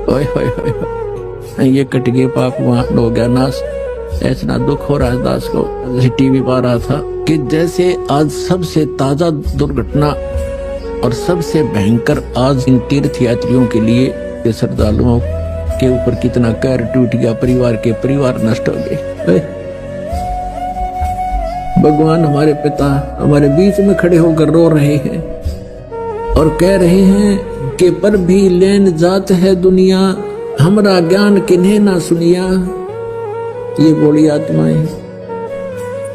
ओए होए होए होए, ये कट गए पाप वहां हो गया नाश। ऐसा दुख हो रहा है दास को। जैसे टीवी पा रहा था कि जैसे आज सबसे ताजा दुर्घटना और सबसे भयंकर आज इन तीर्थ यात्रियों के लिए ये श्रद्धालुओं के ऊपर कितना कहर टूट गया, परिवार के परिवार नष्ट हो गए। भगवान हमारे पिता हमारे बीच में खड़े होकर रो रहे हैं और कह रहे हैं कि पर भी लेन जात है दुनिया, हमरा ज्ञान किन्हें ना सुनिया। ये बोली आत्माएं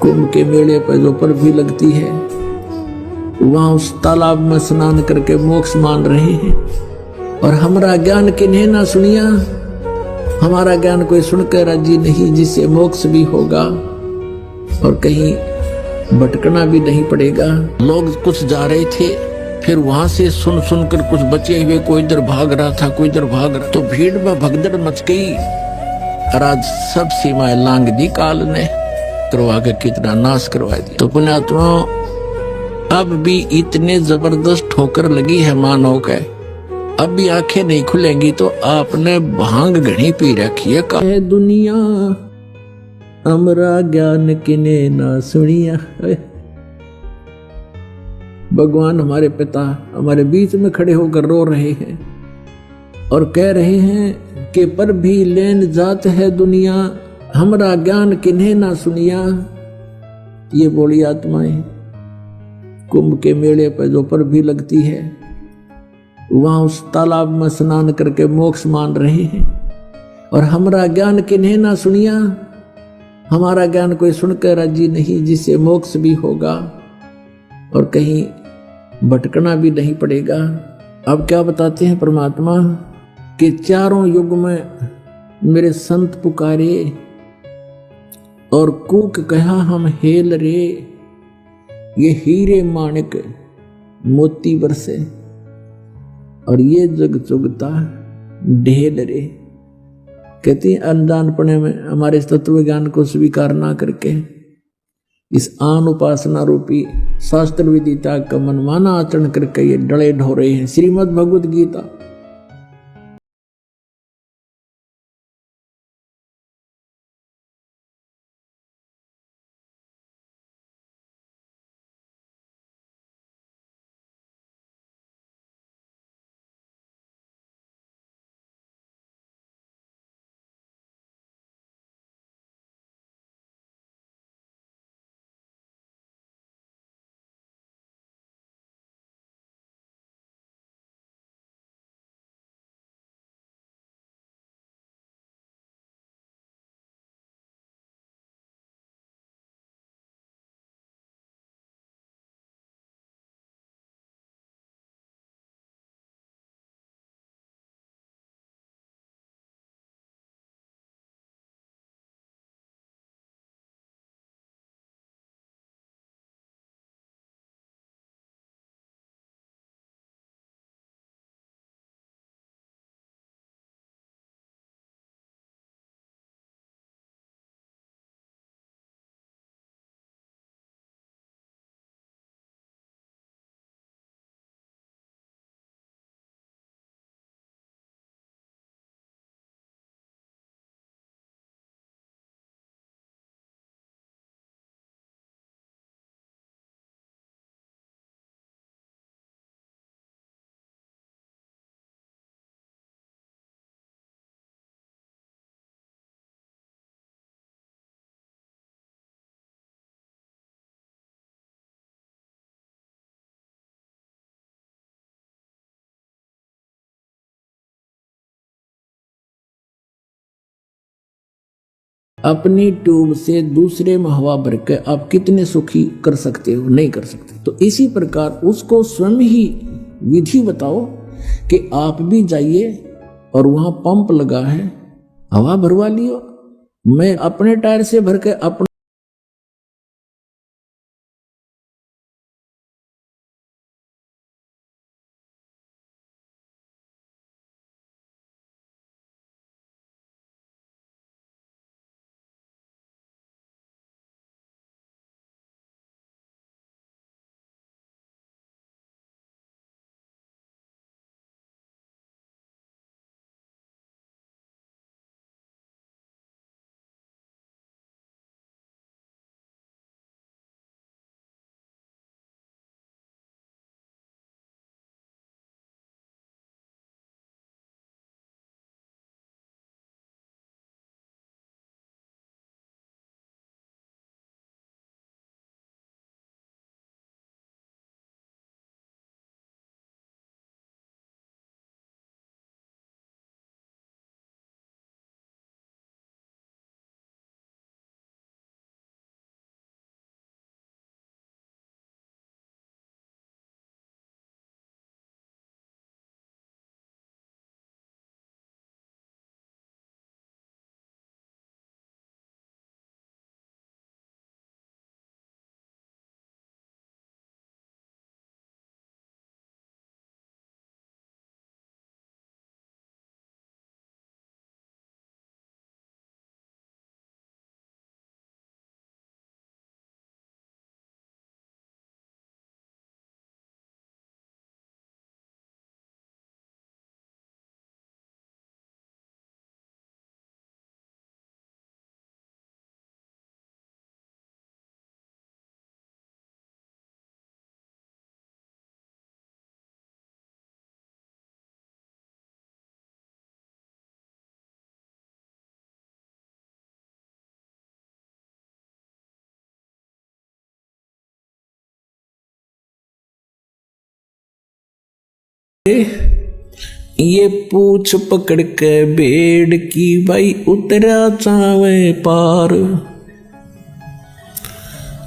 कुंभ के मेले पर जो पर भी लगती है, वहां उस तालाब में स्नान करके मोक्ष मान रहे हैं। और हमरा ज्ञान किन्हें ना सुनिया, हमारा ज्ञान कोई सुनकर राजी नहीं, जिससे मोक्ष भी होगा और कहीं भटकना भी नहीं पड़ेगा। लोग कुछ जा रहे थे, फिर वहां से सुन सुनकर कुछ बचे हुए कोई इधर भाग रहा था, कोई इधर भाग रहा, तो भीड़ में भगदड़ मच गई और आज सब सीमाएं लांग दी काल ने, करवा के कितना नाश करवा दिया। तो पुण्यात्माओं, अब भी इतने जबरदस्त ठोकर लगी है मानव के, अब भी आंखें नहीं खुलेंगी तो आपने भांग घनी पी रखी है। दुनिया हमरा ज्ञान किने ना सुनिया। भगवान हमारे पिता हमारे बीच में खड़े होकर रो रहे हैं और कह रहे हैं कि पर भी लेन जात है दुनिया, हमरा ज्ञान किन्हें ना सुनिया। ये बोली आत्माएं कुंभ के मेले पर जो पर भी लगती है, वहां उस तालाब में स्नान करके मोक्ष मान रहे हैं। और हमरा ज्ञान किन्हें ना सुनिया, हमारा ज्ञान कोई सुनकर राजी नहीं, जिससे मोक्ष भी होगा और कहीं भटकना भी नहीं पड़ेगा। अब क्या बताते हैं परमात्मा कि चारों युग में मेरे संत पुकारे और कूक कहा हम हेल रे, ये हीरे माणिक मोती बरसे और ये जग चुगता ढेल रे। कहती है अनजानपने में हमारे तत्व ज्ञान को स्वीकार ना करके इस आन उपासना रूपी शास्त्र विदिता का मनमाना आचरण करके ये डले ढो रहे हैं। श्रीमद् भगवद गीता अपनी ट्यूब से दूसरे में हवा भर के आप कितने सुखी कर सकते हो? नहीं कर सकते। तो इसी प्रकार उसको स्वयं ही विधि बताओ कि आप भी जाइए और वहां पंप लगा है, हवा भरवा लियो। मैं अपने टायर से भर के अपने ये पूछ पकड़ के भेड़ की भाई उतरा चावे पार।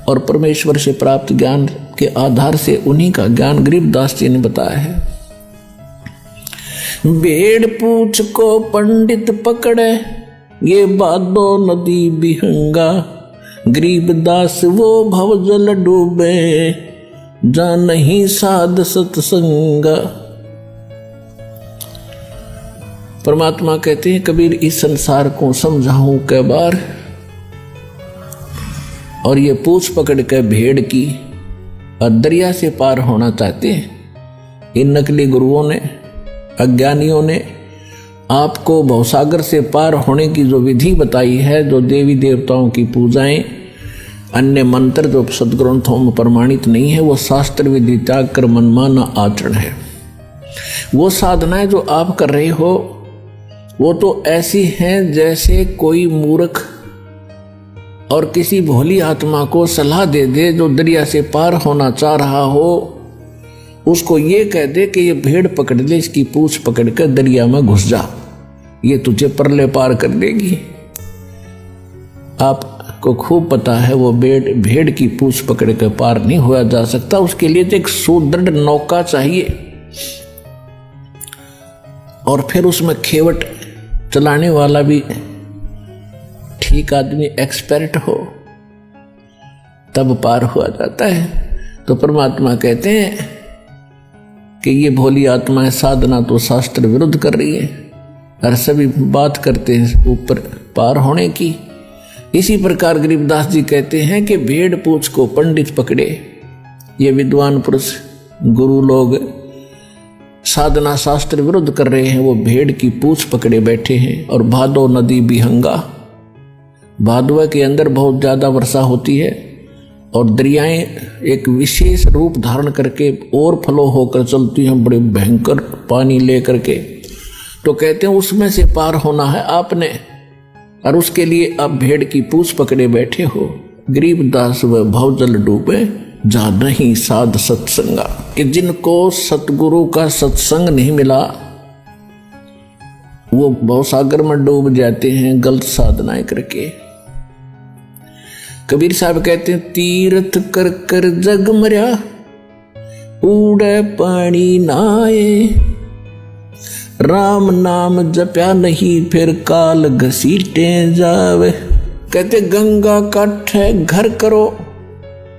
और परमेश्वर से प्राप्त ज्ञान के आधार से उन्हीं का ज्ञान गरीबदास जी ने बताया है। भेड़ पूछ को पंडित पकड़े, ये बादो नदी बिहंगा। गरीबदास वो भवजल डूबे, जा नहीं साध सत्संगा। परमात्मा कहते हैं कबीर इस संसार को समझाऊं कै बार। और ये पूछ पकड़ के भेड़ की और दरिया से पार होना चाहते हैं। इन नकली गुरुओं ने, अज्ञानियों ने आपको भवसागर से पार होने की जो विधि बताई है, जो देवी देवताओं की पूजाएं, अन्य मंत्र जो सदग्रंथों में प्रमाणित नहीं है, वो शास्त्र विधि त्याग कर मनमाना आचरण है। वो साधनाएं जो आप कर रहे हो वो तो ऐसी हैं जैसे कोई मूर्ख और किसी भोली आत्मा को सलाह दे दे जो दरिया से पार होना चाह रहा हो, उसको ये कह दे कि ये भेड़ पकड़ ले, इसकी पूंछ पकड़ कर दरिया में घुस जा, ये तुझे परले पार कर देगी। आपको खूब पता है वो भेड़ की पूंछ पकड़ कर पार नहीं हुआ जा सकता। उसके लिए तो एक सुदृढ़ नौका चाहिए और फिर उसमें खेवट चलाने वाला भी ठीक आदमी, एक्सपर्ट हो, तब पार हुआ जाता है। तो परमात्मा कहते हैं कि ये भोली आत्माएं साधना तो शास्त्र विरुद्ध कर रही है और सभी बात करते हैं ऊपर पार होने की। इसी प्रकार गरीबदास जी कहते हैं कि भेड़ पूछ को पंडित पकड़े। ये विद्वान पुरुष गुरु लोग साधना शास्त्र विरुद्ध कर रहे हैं, वो भेड़ की पूंछ पकड़े बैठे हैं। और भादो नदी बिहंगा, भादवा के अंदर बहुत ज्यादा वर्षा होती है और दरियाएं एक विशेष रूप धारण करके और फ्लो होकर चलती हैं, बड़े भयंकर पानी लेकर के। तो कहते हैं उसमें से पार होना है आपने, और उसके लिए आप भेड़ की पूंछ पकड़े बैठे हो। गरीबदास व भवजल डूबे, जा नहीं साध सत्संगा। कि जिनको सतगुरु का सत्संग नहीं मिला वो भवसागर में डूब जाते हैं गलत साधनाएं करके। कबीर साहब कहते हैं तीर्थ कर कर जग मर्या, उड़े पानी नाए। राम नाम जप्या नहीं फिर काल घसीटे जावे। कहते गंगा काठे घर करो,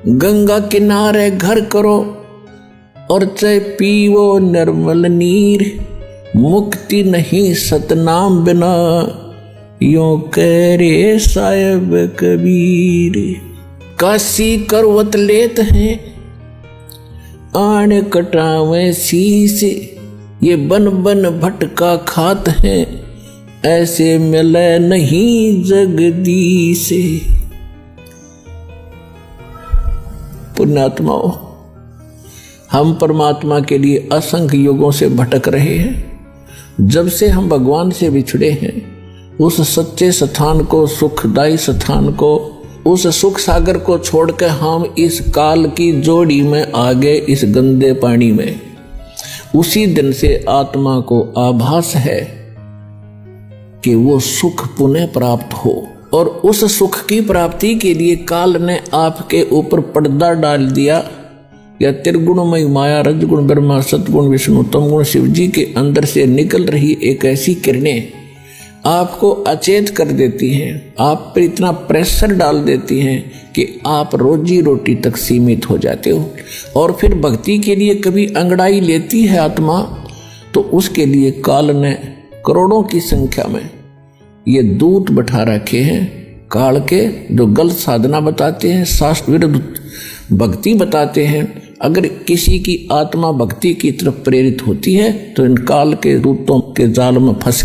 गंगा किनारे घर करो, और चाहे पीवो निर्मल नीर। मुक्ति नहीं सतनाम बिना, यों कह रे साहिब कबीर। काशी करवत लेत हैं, आण कटावे शीश। ये बन बन भटका खात हैं, ऐसे मिले नहीं जगदीश। पुण्यात्माओं, हम परमात्मा के लिए असंख्य युगों से भटक रहे हैं। जब से हम भगवान से बिछड़े हैं, उस सच्चे स्थान को, सुखदायी स्थान को, उस सुख सागर को छोड़कर हम इस काल की जोड़ी में आ गए, इस गंदे पानी में। उसी दिन से आत्मा को आभास है कि वो सुख पुनः प्राप्त हो, और उस सुख की प्राप्ति के लिए काल ने आपके ऊपर पर्दा डाल दिया। या त्रिगुणमय माया, रजगुण ब्रह्मा, सतगुण विष्णु, तमगुण शिव जी के अंदर से निकल रही एक ऐसी किरणें आपको अचेत कर देती हैं, आप पर इतना प्रेशर डाल देती हैं कि आप रोजी रोटी तक सीमित हो जाते हो। और फिर भक्ति के लिए कभी अंगड़ाई लेती है आत्मा, तो उसके लिए काल ने करोड़ों की संख्या में ये दूत बैठा रखे हैं काल के, जो गलत साधना बताते हैं, शास्त्र विरुद्ध भक्ति बताते हैं। अगर किसी की आत्मा भक्ति की तरफ प्रेरित होती है तो इन काल के दूतों के जाल में फंस